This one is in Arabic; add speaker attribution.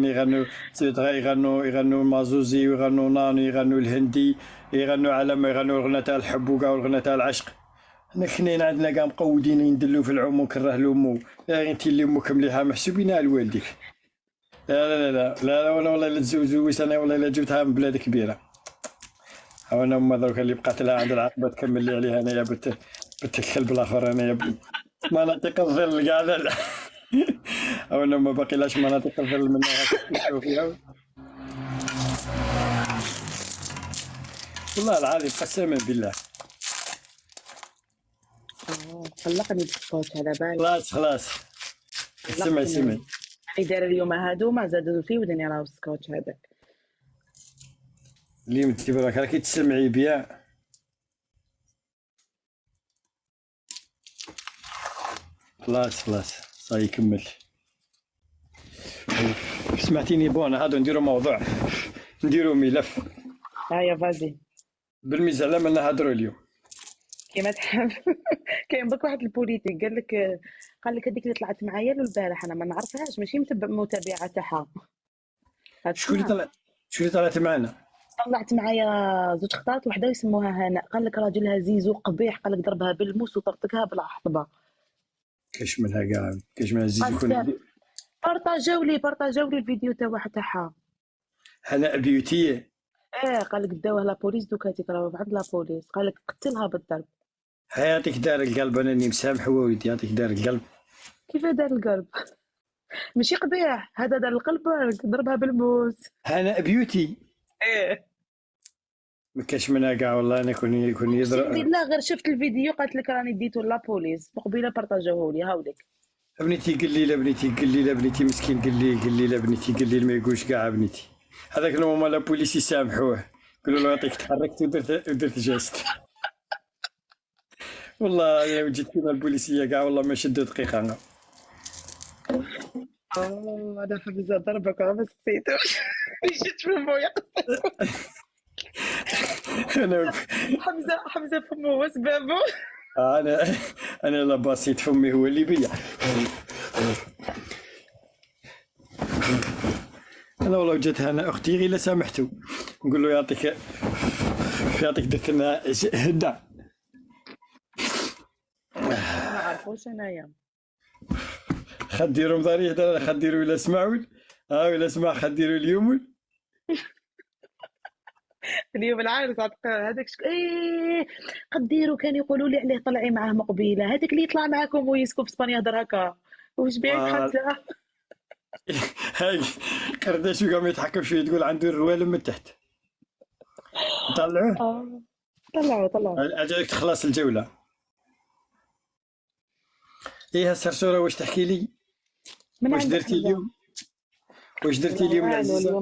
Speaker 1: يغنوا مازوزي، ويغنوا نانو، يغنوا الهندي، يغنوا علم، يغنوا الغنى تاع الحب وكاع والغنى تاع العشق. حنا خنين عندنا كاع مقودين يندلو في العمو كره لامو. يا انت اللي امك مليحه محسوبين على والديك. لا لا لا لا لا والله لا تزوجوش انا والله لا جبتها من بلاد كبيره. وانا اما دروك اللي بقات لها عند العقبه تكمل لي عليها انايا بنت الكلب الاخر انايا مناطق الظل كاع لا. او انا ما باقي لاش مناطق الظل منها تشوف فيها. والله العظيم قسما بالله.
Speaker 2: قلقني السكوت على بالي.
Speaker 1: خلاص سمع
Speaker 2: اللي دار اليوم هادو ما زادوا في ودني راه السكوت هذاك
Speaker 1: اللي متبرك راكي تسمعي بيا. خلاص صاي كمل. سمعتيني بون هادو نديرو موضوع، نديرو ملف.
Speaker 2: يا فازي
Speaker 1: بالميزه لا ما نهضروا اليوم
Speaker 2: كيما تحب. كاين برك واحد البوليتيك قال لك هذيك اللي طلعت معايا البارح انا ما نعرفهاش ماشي متابعه تاعها.
Speaker 1: شكون اللي طلعت معنا؟
Speaker 2: طلعت معايا زوج خطات وحده يسموها هناء. قال لك راجلها زيزو قبيح، قال لك ضربها بالموس وطرطقها بالحطبه.
Speaker 1: كاش منها كاع كاش منها زيزو يكون.
Speaker 2: بارطاجاو لي الفيديو تاعها
Speaker 1: هناء بيوتيه.
Speaker 2: قال لك داوه لابوليس دوكا تيكراو عند لابوليس. قال لك قتلها بالضرب.
Speaker 1: يعطيك دار القلب انني مسامح وليدي يعطيك دار القلب.
Speaker 2: كيف دار القلب؟ ماشي قبيح هذا دار القلب ضربها بالموس.
Speaker 1: هناء بيوتي ما كاش منها كاع والله انا كون يضرب.
Speaker 2: لا غير شفت الفيديو قالت لك راني ديتو لابوليس وقبيله بارطاجوه لي هاوليك.
Speaker 1: بنيتي قل لي بنيتي مسكين قل لي بنيتي قل لي ما يقولش كاع بنيتي. هذاك نورمال لا بوليس يسامحوه يقولوا له يعطيك تحركت ودرت جاست. والله يا وجدت فينا البوليسيه كاع والله ما شدوا دقيقه.
Speaker 2: انا حمزه ضربك ما سقيتو. جيت فمو
Speaker 1: انا
Speaker 2: حمزه فمو وسبابو.
Speaker 1: انا لا بسيط فمي هو اللي بيا. انا والله جات انا اختي غير لا سامحتو نقول له يعطيك درت لنا هدا.
Speaker 2: ما عرفوش انايا
Speaker 1: خديروا مضاري هذا خديروا الى سمعوا ولا سمع خديروا اليوم.
Speaker 2: اليوم العارس هذاك قديروا كان يقولوا لي عليه طلعي معاه مقبيله هذاك اللي يطلع معاكم ويسكن في اسبانيا يهضر هكا واش بيك حتى.
Speaker 1: هاي قرداش قام يتحكم فيه تقول عنده الروالم من تحت. طلعوه
Speaker 2: طلعوا
Speaker 1: اجاك تخلص الجوله. ايه السرسوره واش تحكي لي؟ واش درتي اليوم العزيزه؟